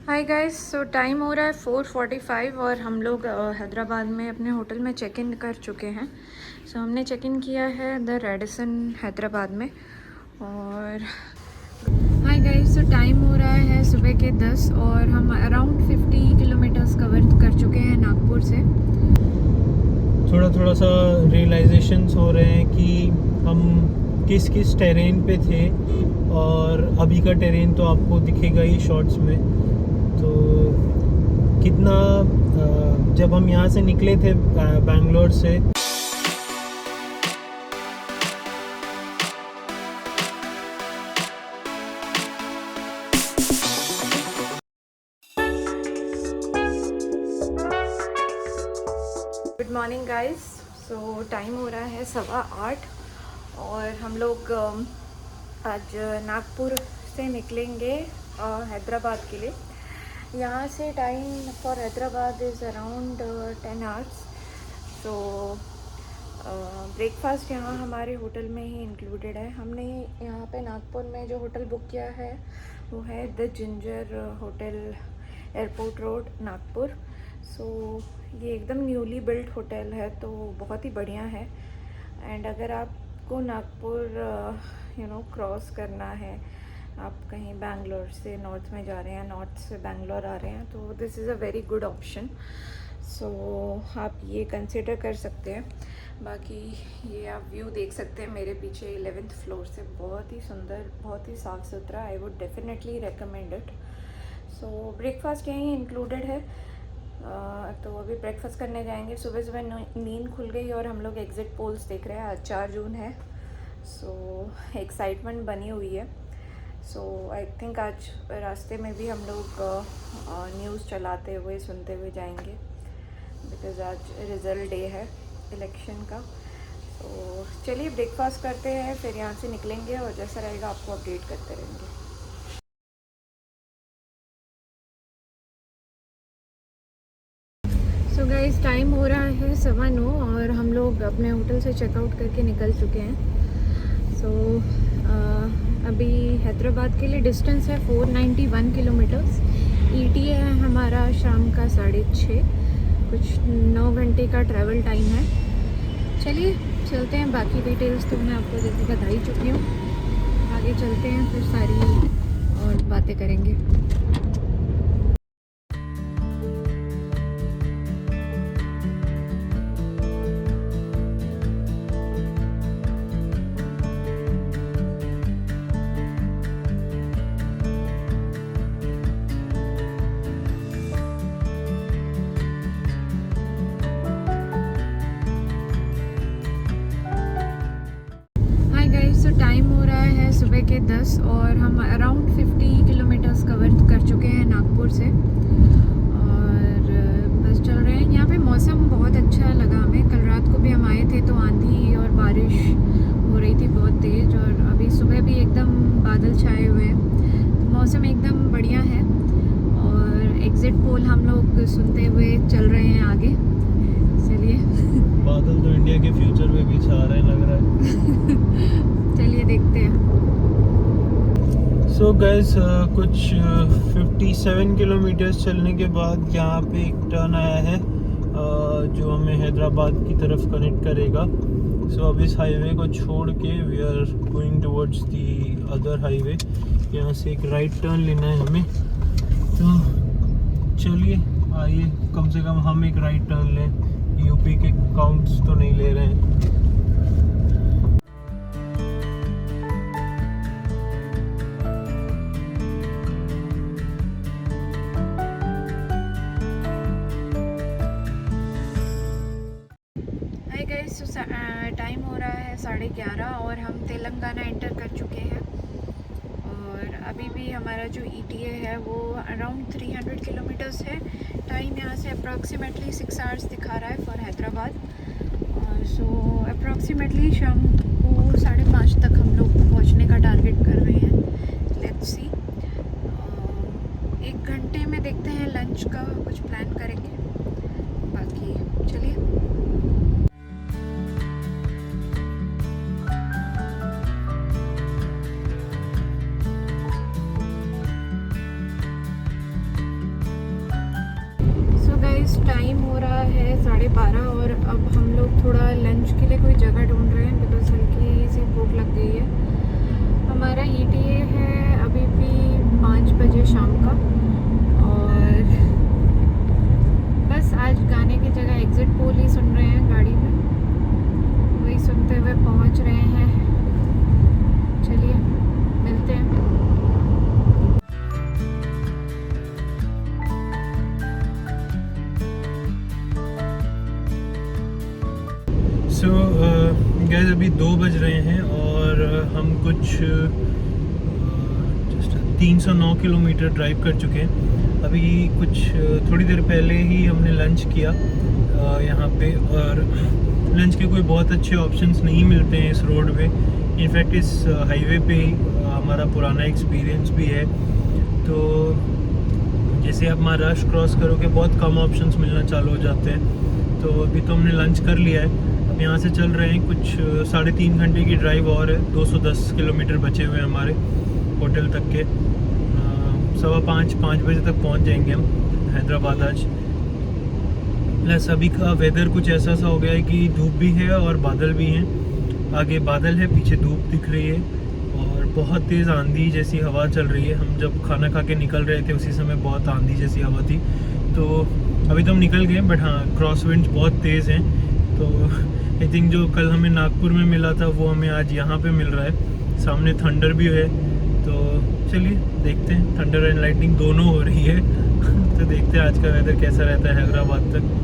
Hi guys, सो time हो रहा है 4:45 और हम लोग हैदराबाद में अपने होटल में चेक इन कर चुके हैं। सो हमने चेक इन किया है द रेडिसन हैदराबाद में। और हाय गाइस, सो टाइम हो रहा है सुबह के 10 और हम अराउंड 50 किलोमीटर्स कवर कर चुके हैं नागपुर से। थोड़ा सा रियलाइजेशंस हो रहे हैं कि हम किस किस टेरेन पे थे, और अभी का टेरेन तो आपको दिखेगा ही शॉर्ट्स में। तो कितना जब हम यहाँ से निकले थे बैंगलोर से, गुड मॉर्निंग गाइस, सो टाइम हो रहा है 8:15 और हम लोग आज नागपुर से निकलेंगे हैदराबाद के लिए। यहाँ से time for Hyderabad is around 10 hours. तो ब्रेकफास्ट यहाँ हमारे होटल में ही इंक्लूडेड है। हमने यहाँ पे नागपुर में जो होटल बुक किया है वो है the ginger hotel, airport road, Nagpur. So ये एकदम न्यूली बिल्ट होटल है, तो बहुत ही बढ़िया है। एंड अगर आपको नागपुर क्रॉस करना है, आप कहीं बैंगलोर से नॉर्थ में जा रहे हैं, नॉर्थ से बैंगलोर आ रहे हैं, तो this is a very good option. So आप ये कंसिडर कर सकते हैं। बाकी ये आप व्यू देख सकते हैं मेरे पीछे 11th फ्लोर से, बहुत ही सुंदर, बहुत ही साफ़ सुथरा। I would definitely recommend it. So breakfast यहीं इंक्लूडेड है। तो अभी ब्रेकफास्ट करने जाएंगे। सुबह सुबह नींद खुल गई और हम लोग एग्ज़िट पोल्स देख रहे हैं। आज 4 जून है, सो एक्साइटमेंट बनी हुई है। सो आई थिंक आज रास्ते में भी हम लोग न्यूज़ चलाते हुए, सुनते हुए जाएंगे, बिकॉज़ आज रिज़ल्ट डे है इलेक्शन का। तो चलिए ब्रेकफास्ट करते हैं, फिर यहाँ से निकलेंगे और जैसा रहेगा आपको अपडेट करते रहेंगे। सो गाइस, टाइम हो रहा है 9:15 और हम लोग अपने होटल से चेकआउट करके निकल चुके हैं। सो अभी हैदराबाद के लिए डिस्टेंस है 491 किलोमीटर्स। ETA है हमारा शाम का 6:30, कुछ 9 घंटे का ट्रैवल टाइम है। चलिए चलते हैं, बाकी डिटेल्स तो मैं आपको जैसे बता ही चुकी हूँ। आगे चलते हैं, फिर सारी और बातें करेंगे। सो टाइम हो रहा है सुबह के 10 और हम अराउंड 50 किलोमीटर्स कवर कर चुके हैं नागपुर से। और बस चल रहे हैं। यहाँ पे मौसम बहुत अच्छा लगा हमें। कल रात को भी हम आए थे तो आंधी और बारिश हो रही थी बहुत तेज़, और अभी सुबह भी एकदम बादल छाए हुए हैं, तो मौसम एकदम बढ़िया है। और एग्ज़िट पोल हम लोग सुनते हुए चल रहे हैं आगे। चलिए बादल तो इंडिया के फ्यूचर में भी छा रहे लग रहा है। चलिए देखते हैं। सो गाइस, कुछ 57 किलोमीटर्स चलने के बाद यहाँ पे एक टर्न आया है जो हमें हैदराबाद की तरफ कनेक्ट करेगा। सो अब इस हाईवे को छोड़ के we are going towards the other highway. यहाँ से एक राइट टर्न लेना है हमें। तो चलिए आइए, कम से कम हम एक राइट टर्न लें। यूपी के काउंट्स तो नहीं ले रहे हैं। हाय गाइस, टाइम हो रहा है 11:30 और हम तेलंगाना एंटर कर चुके हैं। और अभी भी हमारा जो ETA है वो अराउंड 300 किलोमीटर्स है। टाइम यहाँ से अप्रॉक्सीमेटली 6 आवर्स दिखा रहा है फॉर हैदराबाद। सो अप्रॉक्सीमेटली शाम को 5:30 तक हम लोग पहुँचने का टारगेट कर रहे हैं। लेट्स सी, 1 घंटे में देखते हैं, लंच का कुछ प्लान करेंगे। बाकी चलिए। गाइस टाइम हो रहा है 12:30 और अब हम लोग थोड़ा लंच के लिए कोई जगह ढूंढ रहे हैं बिकॉज हल्की सी भूख लग गई है। हमारा ETA है अभी भी 5 बजे शाम का और बस आज गाने की जगह एग्जिट पोल ही सुन रहे हैं गाड़ी में, वही सुनते हुए पहुंच रहे हैं। चलिए मिलते हैं। सो गैस अभी 2 बज रहे हैं और हम कुछ जस्ट 309 किलोमीटर ड्राइव कर चुके हैं। अभी कुछ थोड़ी देर पहले ही हमने लंच किया यहाँ पे, और लंच के कोई बहुत अच्छे ऑप्शंस नहीं मिलते हैं इस रोड पे। इनफैक्ट इस हाईवे पे हमारा पुराना एक्सपीरियंस भी है, तो जैसे आप महाराष्ट्र क्रॉस करोगे बहुत कम ऑप्शंस मिलना चालू हो जाते हैं। तो अभी तो हमने लंच कर लिया है, अब यहाँ से चल रहे हैं। कुछ 3.5 घंटे की ड्राइव और है, 210 किलोमीटर बचे हुए हैं हमारे होटल तक के। 5:15 बजे तक पहुँच जाएंगे हम हैदराबाद आज। प्लस अभी का वेदर कुछ ऐसा सा हो गया है कि धूप भी है और बादल भी हैं। आगे बादल है, पीछे धूप दिख रही है और बहुत तेज़ आंधी जैसी हवा चल रही है। हम जब खाना खा के निकल रहे थे उसी समय बहुत आंधी जैसी हवा थी। तो अभी तो हम निकल गए, बट हाँ क्रॉस विंड्स बहुत तेज़ हैं। तो आई थिंक जो कल हमें नागपुर में मिला था वो हमें आज यहाँ पे मिल रहा है। सामने थंडर भी है, तो चलिए देखते हैं। थंडर एंड लाइटनिंग दोनों हो रही है तो देखते हैं आज का वेदर कैसा रहता है हैदराबाद तक।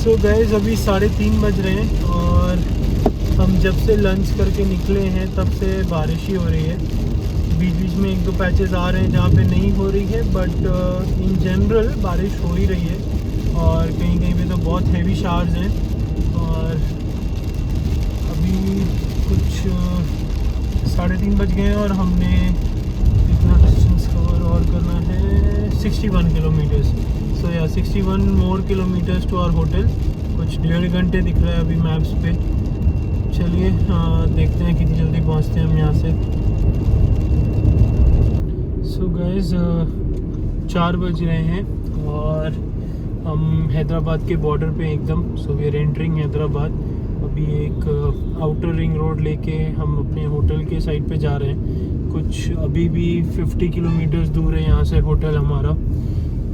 सो गाइस अभी 3:30 बज रहे हैं और हम जब से लंच करके निकले हैं तब से बारिश ही हो रही है। बीच बीच में 1-2 पैचेस आ रहे हैं जहाँ पे नहीं हो रही है, बट इन जनरल बारिश हो ही रही है। और कहीं कहीं पे तो बहुत हैवी शावर्स हैं। और अभी कुछ 3:30 बज गए हैं और हमने इतना डिस्टेंस कवर और करना है 61 किलोमीटर्स। सो या 61 मोर किलोमीटर्स टू आवर होटल। कुछ 1.5 घंटे दिख रहा है अभी मैप्स पे। चलिए देखते हैं कितनी जल्दी पहुंचते हैं हम यहाँ से। सो गाइस 4 बज रहे हैं और हम हैदराबाद के बॉर्डर पे एकदम। So we are entering Hyderabad. अभी एक आउटर रिंग रोड लेके हम अपने होटल के साइड पे जा रहे हैं। कुछ अभी भी 50 किलोमीटर्स दूर है यहाँ से होटल हमारा।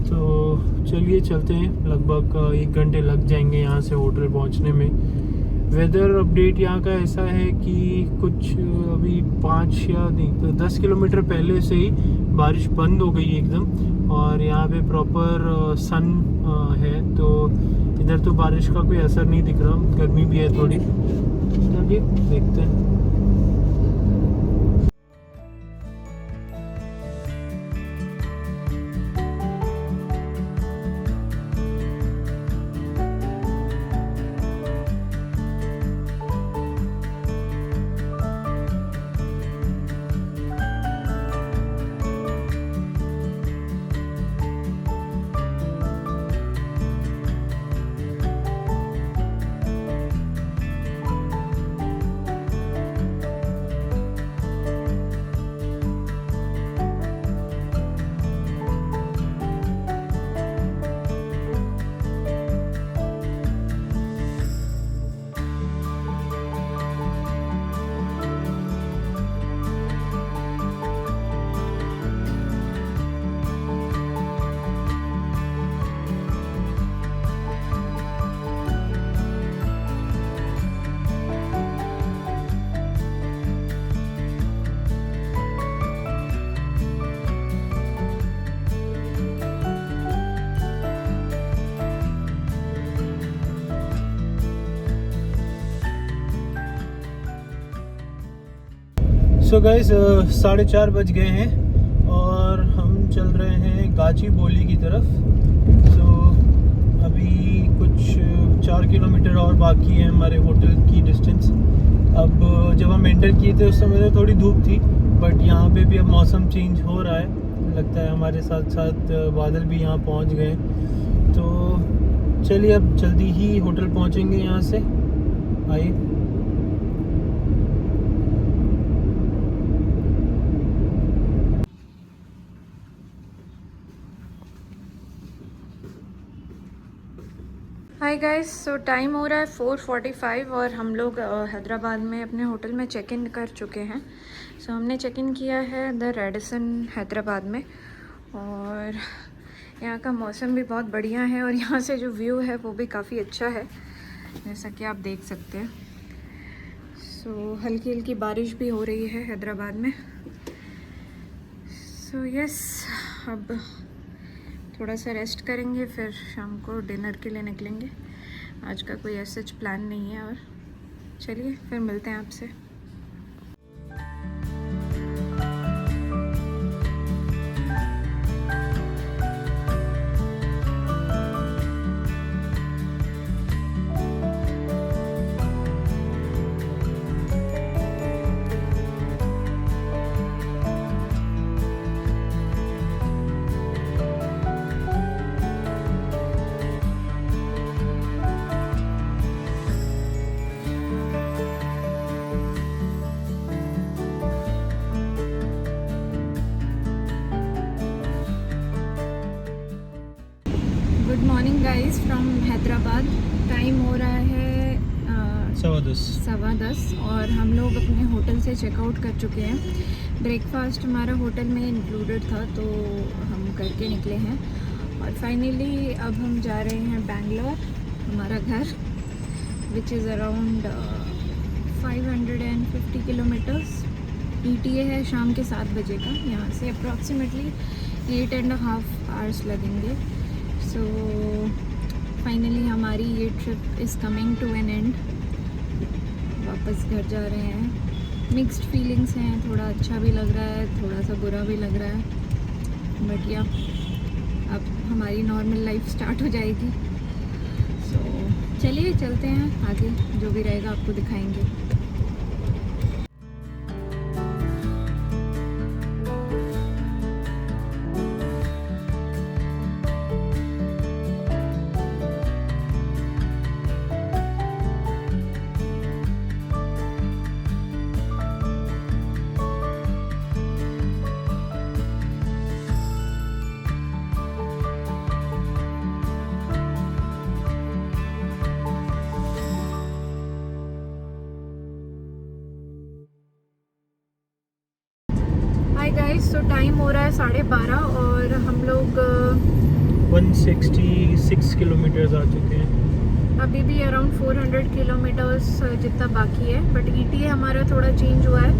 तो चलिए चलते हैं, लगभग 1 घंटे लग जाएंगे यहाँ से होटल पहुँचने में। वेदर अपडेट यहाँ का ऐसा है कि कुछ अभी 5 या 10 किलोमीटर पहले से ही बारिश बंद हो गई एकदम, और यहाँ पे प्रॉपर सन है। तो इधर तो बारिश का कोई असर नहीं दिख रहा, गर्मी भी है थोड़ी। चलिए देखते हैं। सो गाइस 4:30 बज गए हैं और हम चल रहे हैं गाचीबोली की तरफ। सो अभी कुछ 4 किलोमीटर और बाकी है हमारे होटल की डिस्टेंस। अब जब हम एंटर किए थे उस समय तो थोड़ी धूप थी, बट यहाँ पे भी अब मौसम चेंज हो रहा है। लगता है हमारे साथ साथ बादल भी यहाँ पहुँच गए। तो चलिए अब जल्दी ही होटल पहुँचेंगे यहाँ से। आइए। हाय गाइस, सो टाइम हो रहा है 4:45 और हम लोग हैदराबाद में अपने होटल में चेक इन कर चुके हैं। सो हमने चेक इन किया है द रेडिसन हैदराबाद में और यहाँ का मौसम भी बहुत बढ़िया है और यहाँ से जो व्यू है वो भी काफ़ी अच्छा है, जैसा कि आप देख सकते हैं। सो हल्की हल्की बारिश भी हो रही है हैदराबाद में। सो यस, अब थोड़ा सा रेस्ट करेंगे, फिर शाम को डिनर के लिए निकलेंगे। आज का कोई ऐसा प्लान नहीं है और चलिए फिर मिलते हैं आपसे। Good morning guys from Hyderabad. Time हो रहा है 10:15 और हम लोग अपने होटल से चेकआउट कर चुके हैं। ब्रेकफास्ट हमारा होटल में इंक्लूडेड था तो हम करके निकले हैं और फाइनली अब हम जा रहे हैं बैंगलोर, हमारा घर, which is around 550 kilometres. ETA है शाम के 7 बजे का। यहाँ से अप्रॉक्सीमेटली 8.5 आवर्स लगेंगे। सो फाइनली हमारी ये trip is coming to an end. वापस घर जा रहे हैं। मिक्स्ड फीलिंग्स हैं, थोड़ा अच्छा भी लग रहा है, थोड़ा सा बुरा भी लग रहा है, बट या अब हमारी नॉर्मल लाइफ स्टार्ट हो जाएगी। सो चलिए चलते हैं, आगे जो भी रहेगा आपको दिखाएंगे। हाय गाइस, तो टाइम हो रहा है 12:30 और हम लोग 166 किलोमीटर्स आ चुके हैं। अभी भी अराउंड 400 किलोमीटर्स जितना बाकी है, बट ETA हमारा थोड़ा चेंज हुआ है।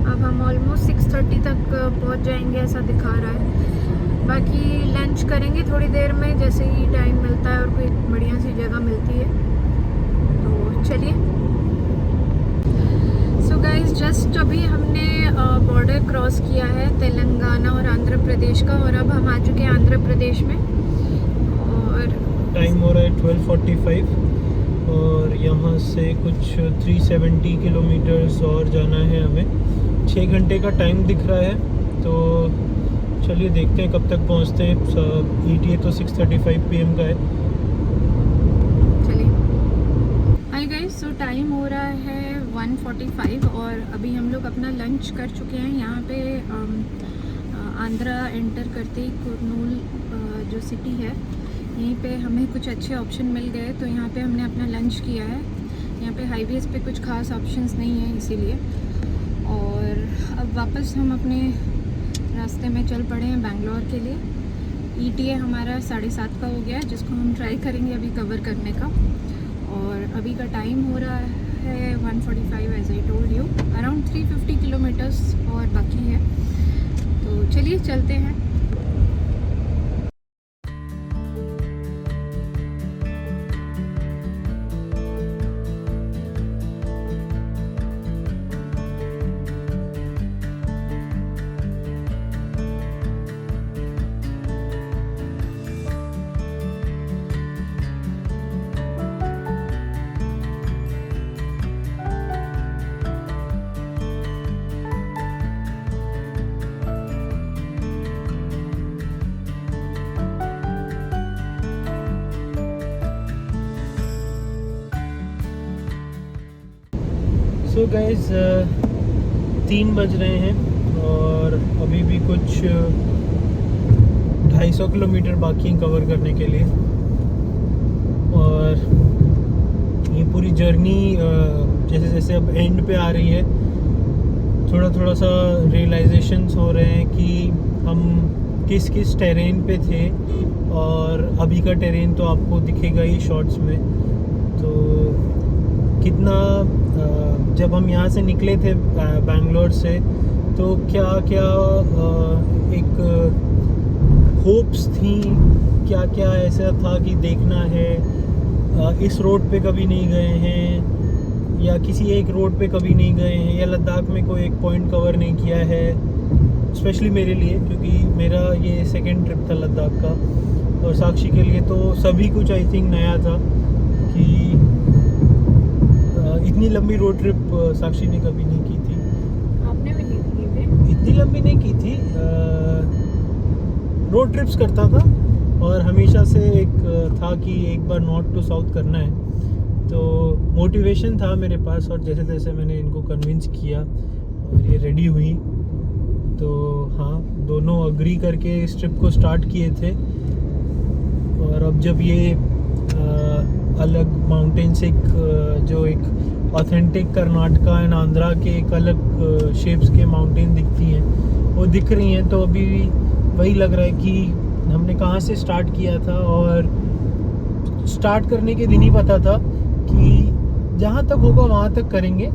अब हम ऑलमोस्ट 6:30 तक पहुंच जाएंगे ऐसा दिखा रहा है। बाकी लंच करेंगे थोड़ी देर में, जैसे ही टाइम मिलता है और कोई बढ़िया सी जगह मिलती है तो चलिए। सो गाइस, जस्ट अभी हमने बॉर्डर क्रॉस किया है तेलंगाना और आंध्र प्रदेश का और अब हम आ चुके हैं आंध्र प्रदेश में और टाइम हो रहा है 12:45 और यहाँ से कुछ 370 किलोमीटर्स और जाना है हमें। 6 घंटे का टाइम दिख रहा है, तो चलिए देखते हैं कब तक पहुँचते हैं। ETA तो 6:35 PM का है। चलिए। हाय गाइस, सो टाइम हो रहा है 1:45 और अभी हम लोग अपना लंच कर चुके हैं। यहाँ पे आंध्रा एंटर करते ही कुर्नूल जो सिटी है, यहीं पे हमें कुछ अच्छे ऑप्शन मिल गए, तो यहाँ पे हमने अपना लंच किया है। यहाँ पे हाईवेज़ पे कुछ खास ऑप्शंस नहीं है इसीलिए। और अब वापस हम अपने रास्ते में चल पड़े हैं बैंगलोर के लिए। ETA हमारा 7:30 का हो गया है, जिसको हम ट्राई करेंगे अभी कवर करने का। और अभी का टाइम हो रहा है 1:45 as I told you. Around 350 kilometres और बाकी है, तो चलिए चलते हैं। सो गाइस 3 बज रहे हैं और अभी भी कुछ 250 किलोमीटर बाकी हैं कवर करने के लिए। और ये पूरी जर्नी जैसे जैसे अब एंड पे आ रही है, थोड़ा थोड़ा सा रियलाइजेशंस हो रहे हैं कि हम किस किस टेरेन पे थे। और अभी का टेरेन तो आपको दिखेगा ही शॉर्ट्स में। तो कितना जब हम यहाँ से निकले थे बैंगलोर से, तो क्या क्या एक होप्स थी, क्या क्या ऐसा था कि देखना है, इस रोड पे कभी नहीं गए हैं या किसी एक रोड पे कभी नहीं गए हैं या लद्दाख में कोई एक पॉइंट कवर नहीं किया है। स्पेशली मेरे लिए, क्योंकि मेरा ये सेकंड ट्रिप था लद्दाख का, और साक्षी के लिए तो सभी कुछ आई थिंक नया था कि इतनी लंबी रोड ट्रिप साक्षी ने कभी नहीं की थी। आपने भी नहीं की थी? इतनी लंबी नहीं की थी, रोड ट्रिप्स करता था और हमेशा से एक था कि एक बार नॉर्थ टू साउथ करना है। तो मोटिवेशन था मेरे पास, और जैसे जैसे मैंने इनको कन्विंस किया और ये रेडी हुई, तो हाँ, दोनों अग्री करके इस ट्रिप को स्टार्ट किए थे। और अब जब ये अलग माउंटेन्स, एक जो एक ऑथेंटिक कर्नाटका एंड आंध्रा के एक अलग शेप्स के माउंटेन दिखती हैं, वो दिख रही हैं, तो अभी वही लग रहा है कि हमने कहाँ से स्टार्ट किया था। और स्टार्ट करने के दिन ही पता था कि जहाँ तक होगा वहाँ तक करेंगे,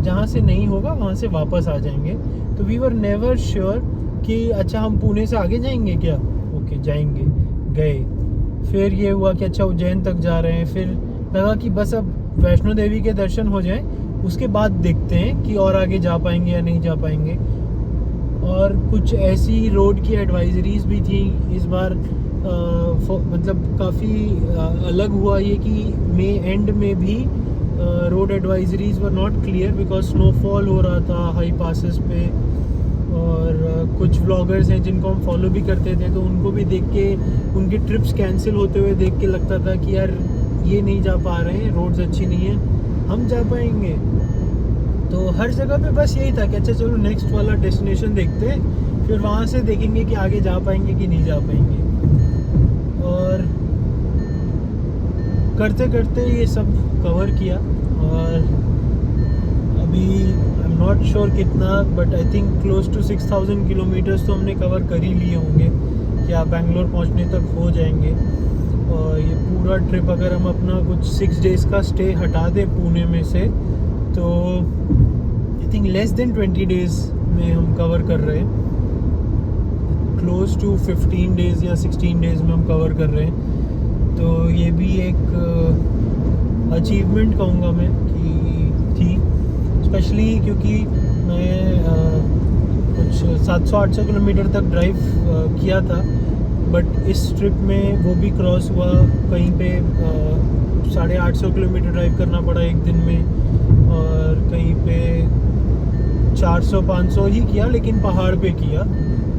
जहाँ से नहीं होगा वहाँ से वापस आ जाएंगे। तो वी वर नेवर श्योर कि अच्छा हम पुणे से आगे जाएंगे क्या, ओके जाएंगे, गए। फिर ये हुआ कि अच्छा उज्जैन तक जा रहे हैं, फिर लगा कि बस अब वैष्णो देवी के दर्शन हो जाएं, उसके बाद देखते हैं कि और आगे जा पाएंगे या नहीं जा पाएंगे। और कुछ ऐसी रोड की एडवाइजरीज भी थी इस बार, मतलब काफ़ी अलग हुआ ये कि मई एंड में भी road advisories were not clear because snowfall हो रहा था हाई पासेस पे। और कुछ व्लॉगर्स हैं जिनको हम फॉलो भी करते थे, तो उनको भी देख के उनके ट्रिप्स कैंसिल होते हुए देख के लगता था कि यार ये नहीं जा पा रहे हैं, रोड्स अच्छी नहीं है, हम जा पाएंगे। तो हर जगह पे बस यही था कि अच्छा चलो नेक्स्ट वाला डेस्टिनेशन देखते हैं, फिर वहाँ से देखेंगे कि आगे जा पाएंगे कि नहीं जा पाएंगे। और करते करते ये सब कवर किया। और अभी आई एम नॉट श्योर कितना, but I think close to 6000 kilometres तो हमने कवर कर ही लिए होंगे, क्या बेंगलोर पहुंचने तक हो जाएंगे। और ये पूरा ट्रिप अगर हम अपना कुछ 6 डेज़ का स्टे हटा दें पुणे में से, तो I think less than 20 days में हम कवर कर रहे हैं। क्लोज टू 15 डेज़ या 16 डेज़ में हम कवर कर रहे हैं। तो ये भी एक अचीवमेंट कहूँगा मैं कि थी, स्पेशली क्योंकि मैं कुछ 700-800 किलोमीटर तक ड्राइव किया था, बट इस ट्रिप में वो भी क्रॉस हुआ। कहीं पे 850 किलोमीटर ड्राइव करना पड़ा एक दिन में, और कहीं पे 400-500 ही किया, लेकिन पहाड़ पे किया।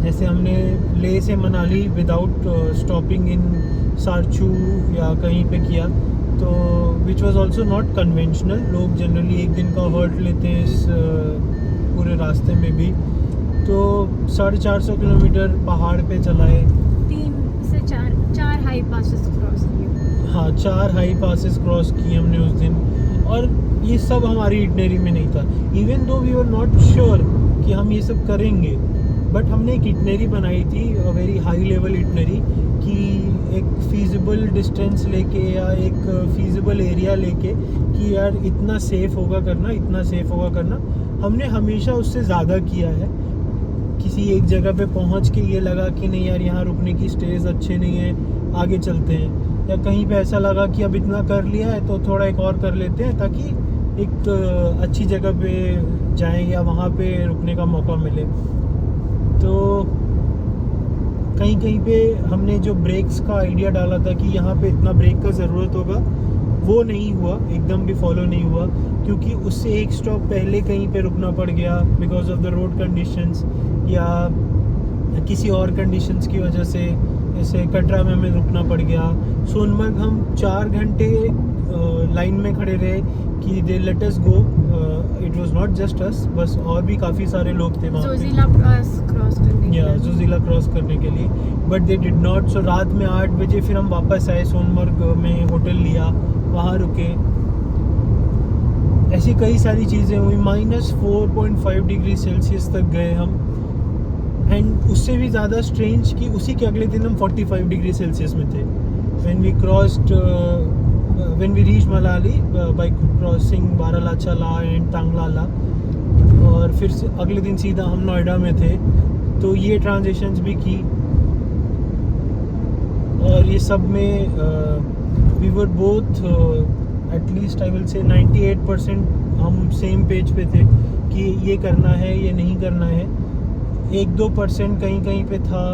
जैसे हमने लेह से मनाली विदाउट स्टॉपिंग इन सारचू या कहीं पे किया, तो which was also not conventional. लोग जनरली एक दिन का हॉल्ट लेते हैं इस पूरे रास्ते में भी। तो 450 किलोमीटर पहाड़ पे चलाए, 3 से 4 हाई पासेस क्रॉस किए। हाँ, 4 हाई पासेस क्रॉस किए हमने उस दिन। और ये सब हमारी इटनरी में नहीं था, even though we were not sure कि हम ये सब करेंगे, बट हमने एक इटनरी बनाई थी, वेरी हाई लेवल इटनरी, कि एक फीजिबल डिस्टेंस लेके या एक फीजिबल एरिया लेके कि यार इतना सेफ होगा करना, इतना सेफ होगा करना। हमने हमेशा उससे ज़्यादा किया है। किसी एक जगह पे पहुंच के ये लगा कि नहीं यार यहाँ रुकने की स्टेज अच्छे नहीं है, आगे चलते हैं, या कहीं पे ऐसा लगा कि अब इतना कर लिया है तो थोड़ा एक और कर लेते हैं ताकि एक अच्छी जगह पे जाएं या वहाँ पे रुकने का मौका मिले। तो कहीं कहीं पे हमने जो ब्रेक्स का आइडिया डाला था कि यहाँ पे इतना ब्रेक का ज़रूरत होगा, वो नहीं हुआ, एकदम भी फॉलो नहीं हुआ, क्योंकि उससे एक स्टॉप पहले कहीं पे रुकना पड़ गया because of the road conditions या किसी और कंडीशंस की वजह से। जैसे कटरा में हमें रुकना पड़ गया। सोनमर्ग हम 4 घंटे लाइन में खड़े रहे कि they let us go. It was not just us, बस और भी काफ़ी सारे लोग थे वहाँ पे. जोजिला क्रॉस करने के लिए. जोजिला क्रॉस करने के लिए, बट दे डिड नॉट. सो रात में 8 बजे फिर हम वापस आए, सोनमर्ग में होटल लिया, वहाँ रुके. ऐसी कई सारी चीज़ें हुई. -4.5 डिग्री सेल्सियस तक गए हम. एंड उससे भी ज़्यादा स्ट्रेंज कि उसी के अगले दिन हम 45 डिग्री सेल्सियस में थे. when we reached Manali by crossing Baralachala and Tanglala, और फिर अगले दिन सीधा हम नोएडा में थे. तो ये ट्रांजिशंस भी की, और ये सब में we were both at least I will say 98% हम सेम पेज पे थे कि ये करना है, ये नहीं करना है. 1-2% कहीं कहीं पे था,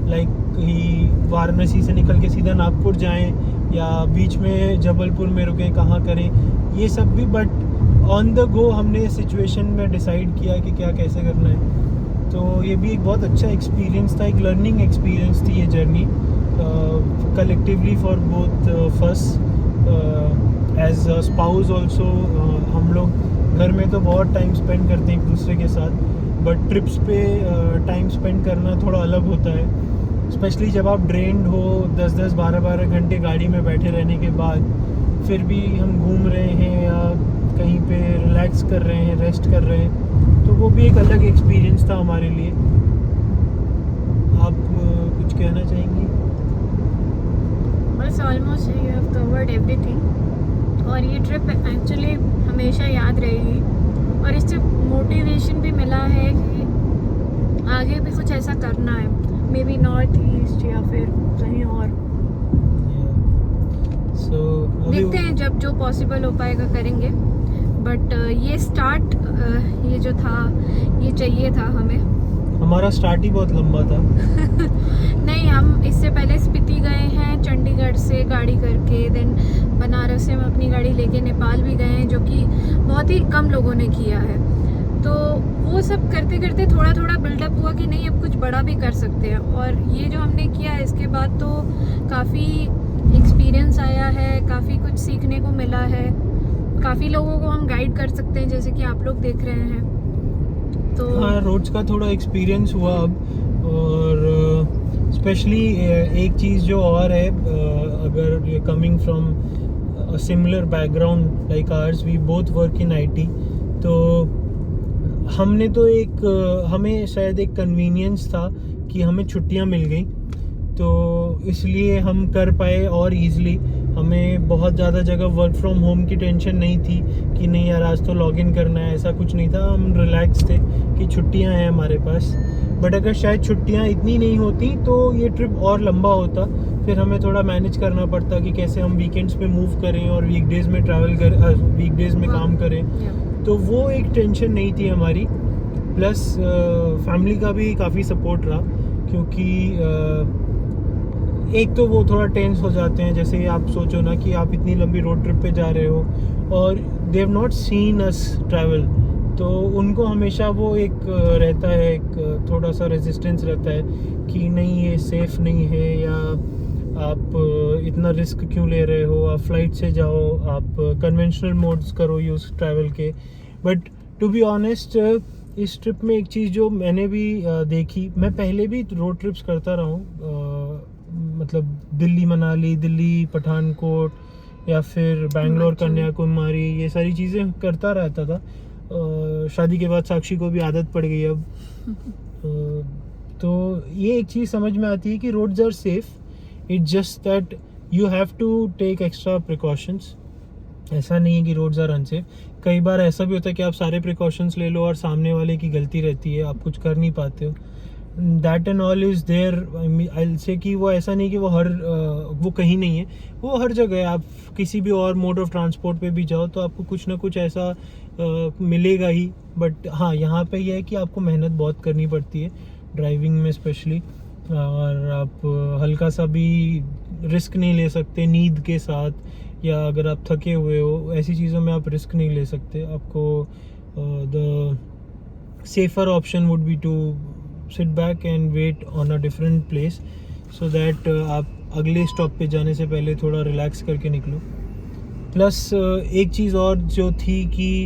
लाइक ही वाराणसी से निकल के सीधा नागपुर जाएं या बीच में जबलपुर में रुकें, कहाँ करें, ये सब भी. बट ऑन द गो हमने सिचुएशन में डिसाइड किया कि क्या कैसे करना है. तो ये भी एक बहुत अच्छा एक्सपीरियंस था, एक लर्निंग एक्सपीरियंस थी ये जर्नी कलेक्टिवली फॉर बोथ फर्स एज स्पाउस ऑल्सो. हम लोग घर में तो बहुत टाइम स्पेंड करते हैं एक दूसरे के साथ, बट ट्रिप्स पे टाइम स्पेंड करना थोड़ा अलग होता है, स्पेशली जब आप ड्रेन्ड हो 10-10, 12-12 घंटे गाड़ी में बैठे रहने के बाद. फिर भी हम घूम रहे हैं या कहीं पे रिलैक्स कर रहे हैं, रेस्ट कर रहे हैं, तो वो भी एक अलग एक्सपीरियंस था हमारे लिए. आप कुछ कहना चाहेंगी? बस almost you have covered everything. और ये ट्रिप एक्चुअली हमेशा याद रहेगी, और इससे मोटिवेशन भी मिला है कि आगे भी कुछ ऐसा करना है, मे बी नॉर्थ ईस्ट या फिर कहीं और. देखते हैं, जब जो पॉसिबल हो पाएगा करेंगे. बट ये स्टार्ट ये जो था, ये चाहिए था हमें. हमारा स्टार्ट ही बहुत लंबा था. नहीं, हम इससे पहले स्पीति गए हैं चंडीगढ़ से गाड़ी करके, देन बनारस से हम अपनी गाड़ी लेके नेपाल भी गए हैं, जो कि बहुत ही कम लोगों ने किया है. तो वो सब करते करते थोड़ा थोड़ा बिल्डअप हुआ कि नहीं, अब कुछ बड़ा भी कर सकते हैं. और ये जो हमने किया है, इसके बाद तो काफ़ी एक्सपीरियंस आया है, काफ़ी कुछ सीखने को मिला है, काफ़ी लोगों को हम गाइड कर सकते हैं, जैसे कि आप लोग देख रहे हैं. तो हाँ, रोड्स का थोड़ा एक्सपीरियंस हुआ अब. और स्पेशली एक चीज़ जो और है, अगर you coming from similar background like ours, we both work in IT, तो हमने तो हमें शायद एक कन्वीनियंस था कि हमें छुट्टियां मिल गई, तो इसलिए हम कर पाए और ईज़िली. हमें बहुत ज़्यादा जगह वर्क फ्रॉम होम की टेंशन नहीं थी कि नहीं यार आज तो लॉगिन करना है, ऐसा कुछ नहीं था. हम रिलैक्स थे कि छुट्टियां हैं हमारे पास. बट अगर शायद छुट्टियां इतनी नहीं होती तो ये ट्रिप और लंबा होता. फिर हमें थोड़ा मैनेज करना पड़ता कि कैसे हम वीकेंड्स पे मूव करें और वीकडेज़ में वीकडेज़ में काम करें. तो वो एक टेंशन नहीं थी हमारी. प्लस फैमिली का भी काफ़ी सपोर्ट रहा, क्योंकि एक तो वो थोड़ा टेंस हो जाते हैं. जैसे आप सोचो ना कि आप इतनी लंबी रोड ट्रिप पे जा रहे हो और they have not seen us travel, तो उनको हमेशा वो एक रहता है, एक थोड़ा सा रेजिस्टेंस रहता है कि नहीं ये सेफ़ नहीं है, या आप इतना रिस्क क्यों ले रहे हो, आप फ्लाइट से जाओ, आप कन्वेंशनल मोड्स करो यूज़ ट्रैवल के. बट टू बी ऑनेस्ट, इस ट्रिप में एक चीज़ जो मैंने भी देखी, मैं पहले भी रोड ट्रिप्स करता रहा हूँ, मतलब दिल्ली मनाली, दिल्ली पठानकोट या फिर बैंगलोर कन्याकुमारी, ये सारी चीज़ें करता रहता था. शादी के बाद साक्षी को भी आदत पड़ गई अब. तो ये एक चीज़ समझ में आती है कि roads are safe, it's just that you have to take extra precautions. ऐसा नहीं है कि रोड्स आर अनसेफ. कई बार ऐसा भी होता है कि आप सारे प्रिकॉशंस ले लो और सामने वाले की गलती रहती है, आप कुछ कर नहीं पाते हो. That and all is there. I will say कि वो ऐसा नहीं कि वो कहीं नहीं है, वो हर जगह है. आप किसी भी और मोड ऑफ ट्रांसपोर्ट पे भी जाओ तो आपको कुछ ना कुछ ऐसा मिलेगा ही. बट हाँ, यहाँ पे यह है कि आपको मेहनत बहुत करनी पड़ती है ड्राइविंग में स्पेशली, और आप हल्का सा भी रिस्क नहीं ले सकते नींद के साथ, या अगर आप थके हुए हो, ऐसी चीज़ों में आप रिस्क नहीं ले सकते. आपको the safer option would be to sit back and wait on a different place, so that आप अगले स्टॉप पे जाने से पहले थोड़ा रिलैक्स करके निकलो. प्लस एक चीज़ और जो थी कि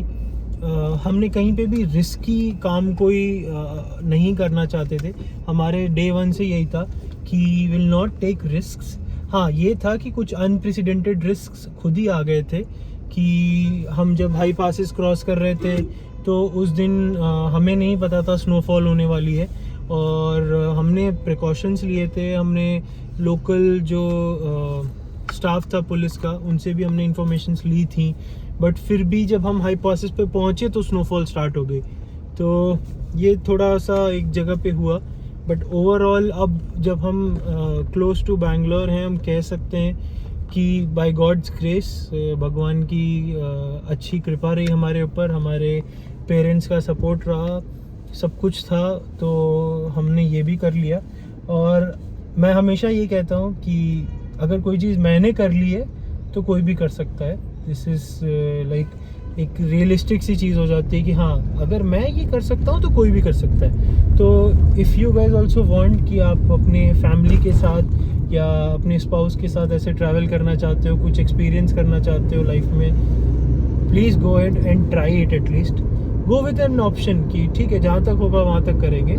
हमने कहीं पे भी रिस्की काम कोई नहीं करना चाहते थे। हमारे डे वन से यही था कि विल नॉट टेक रिस्क्स। हाँ, ये था कि कुछ अनप्रेसिडेंटेड रिस्क्स खुद ही आ गए थे कि हम जब हाई पासेस क्रॉस कर रहे थे तो उस दिन हमें नहीं पता था स्नोफॉल होने वाली है, और हमने प्रिकॉशंस लिए थे। हमने लोकल जो स्टाफ था पुलिस का, उनसे भी हमने इंफॉर्मेशंस ली थी, बट फिर भी जब हम हाई पासेस पे पहुंचे तो स्नोफॉल स्टार्ट हो गई। तो ये थोड़ा सा एक जगह पे हुआ, बट ओवरऑल अब जब हम क्लोज टू बैंगलोर हैं, हम कह सकते हैं कि बाय गॉड्स ग्रेस, भगवान की अच्छी कृपा रही हमारे ऊपर, हमारे पेरेंट्स का सपोर्ट रहा, सब कुछ था, तो हमने ये भी कर लिया। और मैं हमेशा ये कहता हूँ कि अगर कोई चीज़ मैंने कर ली है तो कोई भी कर सकता है। दिस इज़ लाइक एक रियलिस्टिक सी चीज़ हो जाती है कि हाँ, अगर मैं ये कर सकता हूँ तो कोई भी कर सकता है। तो if you guys also want कि आप अपने फैमिली के साथ या अपने स्पाउस के साथ ऐसे ट्रैवल करना चाहते हो, कुछ एक्सपीरियंस करना चाहते हो लाइफ में, please go ahead and try it. At least go with an option कि ठीक है, जहाँ तक होगा वहाँ तक करेंगे।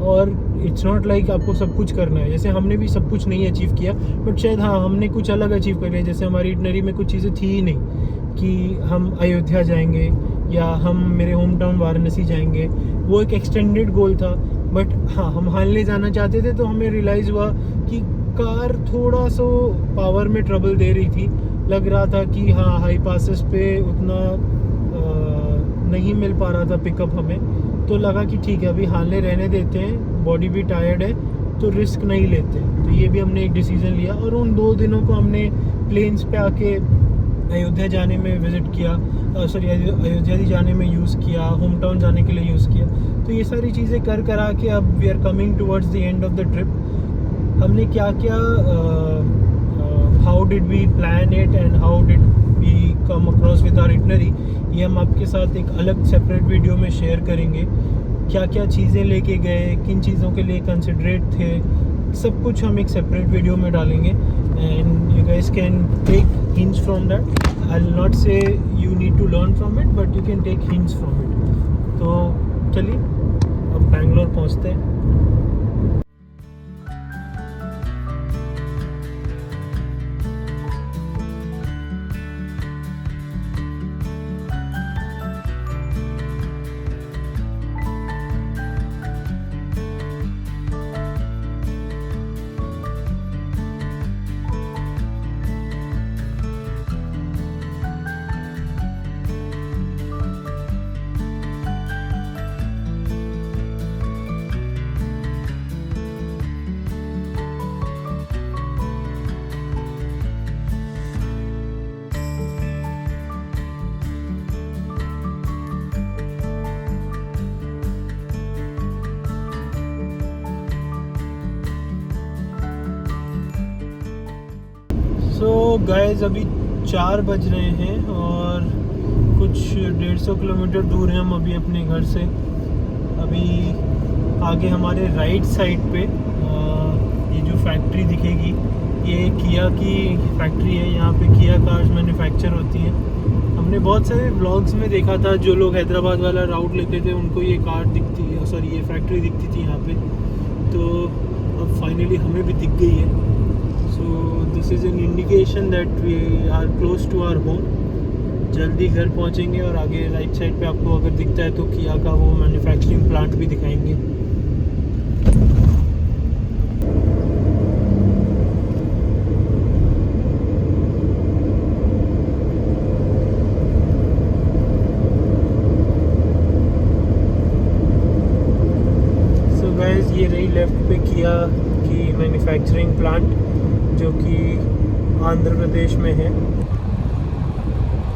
और इट्स नॉट लाइक आपको सब कुछ करना है। जैसे हमने भी सब कुछ नहीं अचीव किया, बट शायद हाँ, हमने कुछ अलग अचीव कर लिया। जैसे हमारी इटनरी में कुछ चीज़ें थी ही नहीं कि हम अयोध्या जाएंगे या हम मेरे होम टाउन वाराणसी जाएंगे। वो एक एक्सटेंडेड गोल था, बट हाँ, हम हालने जाना चाहते थे। तो हमें रियलाइज़ हुआ कि कार थोड़ा सा पावर में ट्रबल दे रही थी। लग रहा था कि हाँ, हाई पासेस पे उतना नहीं मिल पा रहा था पिकअप हमें। तो लगा कि ठीक है, अभी हालने रहने देते हैं, बॉडी भी टायर्ड है, तो रिस्क नहीं लेते। तो ये भी हमने एक डिसीज़न लिया, और उन 2 दिनों को हमने प्लेन्स पे आके अयोध्या जाने में विज़िट किया, अयोध्या जाने में यूज़ किया, होम टाउन जाने के लिए यूज़ किया। तो ये सारी चीज़ें कर करा के अब we are coming towards the end of the trip. हमने क्या क्या, how did we plan it and how did we come across with our itinerary, ये हम आपके साथ एक अलग सेपरेट वीडियो में शेयर करेंगे। क्या क्या चीज़ें लेके गए, किन चीज़ों के लिए कंसिडरेट थे, सब कुछ हम एक सेपरेट वीडियो में डालेंगे। And you guys can take hints from that. I will not say you need to learn from it, but you can take hints from it. तो चलिए अब बैंगलोर पहुंचते हैं। तो गाइस अभी 4 बज रहे हैं और कुछ 150 किलोमीटर दूर हैं हम अभी अपने घर से। अभी आगे हमारे राइट साइड पे ये जो फैक्ट्री दिखेगी, ये किया की फैक्ट्री है। यहाँ पे किया कार्स मैन्युफैक्चर होती हैं। हमने बहुत सारे व्लॉग्स में देखा था, जो लोग हैदराबाद वाला राउट लेते थे उनको ये कार दिखती, सॉरी ये फैक्ट्री दिखती थी यहाँ पे। तो अब फाइनली हमें भी दिख गई है। So this is an indication that we are close to our home. जल्दी घर पहुंचेंगे और आगे राइट साइड पे आपको अगर दिखता है तो किया का वो मैन्युफैक्चरिंग प्लांट भी दिखाएंगे। सो गाइस, ये रही लेफ्ट पे किया की मैन्युफैक्चरिंग प्लांट, जो कि आंध्र प्रदेश में है।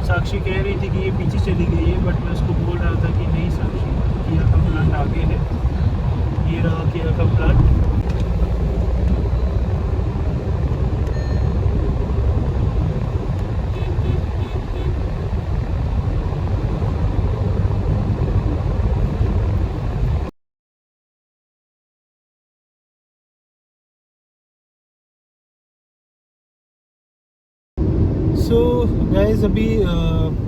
साक्षी कह रही थी कि ये पीछे चली गई है, बट मैं उसको बोल रहा था कि नहीं साक्षी, किया का प्लांट आगे है। ये रहा किया का प्लांट। सो गाइस अभी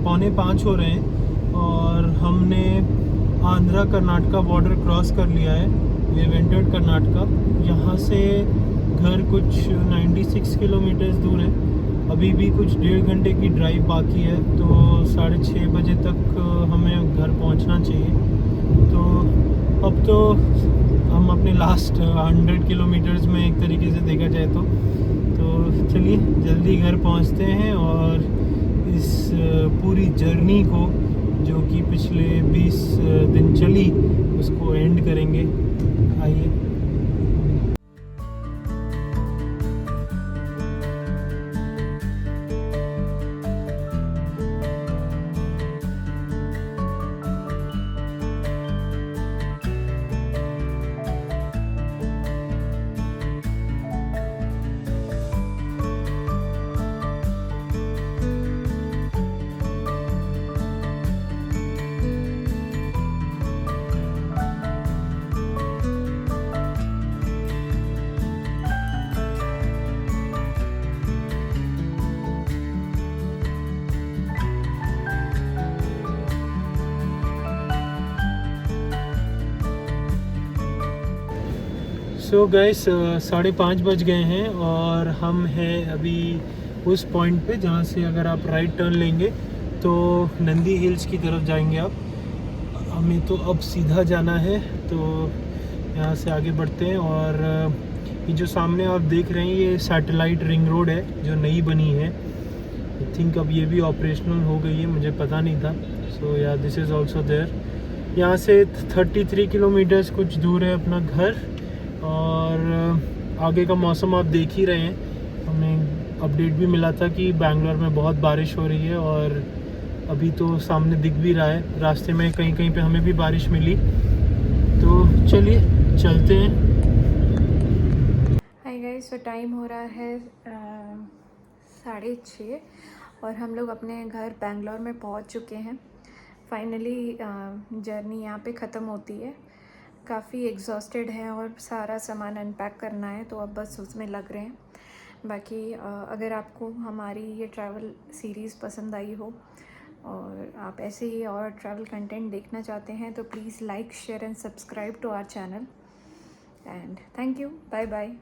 4:45 हो रहे हैं और हमने आंध्रा कर्नाटका बॉर्डर क्रॉस कर लिया है। ये वेंटेड कर्नाटका, यहाँ से घर कुछ 96 किलोमीटर्स दूर है। अभी भी कुछ 1.5 घंटे की ड्राइव बाकी है, तो 6:30 बजे तक हमें घर पहुंचना चाहिए। तो अब तो हम अपने लास्ट 100 किलोमीटर्स में एक तरीके से देखा जाए तो चलिए जल्दी घर पहुंचते हैं और इस पूरी जर्नी को जो कि पिछले 20 दिन चली उसको एंड करेंगे। आइए। सो गाइस 5:30 बज गए हैं और हम हैं अभी उस पॉइंट पे जहाँ से अगर आप राइट टर्न लेंगे तो नंदी हिल्स की तरफ जाएंगे आप। हमें तो अब सीधा जाना है, तो यहाँ से आगे बढ़ते हैं। और ये जो सामने आप देख रहे हैं ये सैटेलाइट रिंग रोड है जो नई बनी है। आई थिंक अब ये भी ऑपरेशनल हो गई है, मुझे पता नहीं था। सो या दिस इज़ ऑल्सो देयर। यहाँ से 33 किलोमीटर्स कुछ दूर है अपना घर। और आगे का मौसम आप देख ही रहे हैं, हमें अपडेट भी मिला था कि बैंगलोर में बहुत बारिश हो रही है और अभी तो सामने दिख भी रहा है। रास्ते में कहीं कहीं पे हमें भी बारिश मिली, तो चलिए चलते हैं। हाय गाइस, तो टाइम हो रहा है 6:30 और हम लोग अपने घर बैंगलोर में पहुंच चुके हैं। फाइनली जर्नी यहाँ पे ख़त्म होती है। काफ़ी एग्जॉस्टेड है और सारा सामान अनपैक करना है, तो अब बस उसमें लग रहे हैं। बाकी अगर आपको हमारी ये ट्रैवल सीरीज़ पसंद आई हो और आप ऐसे ही और ट्रैवल कंटेंट देखना चाहते हैं तो please like, share and subscribe to our channel. And thank you, bye bye.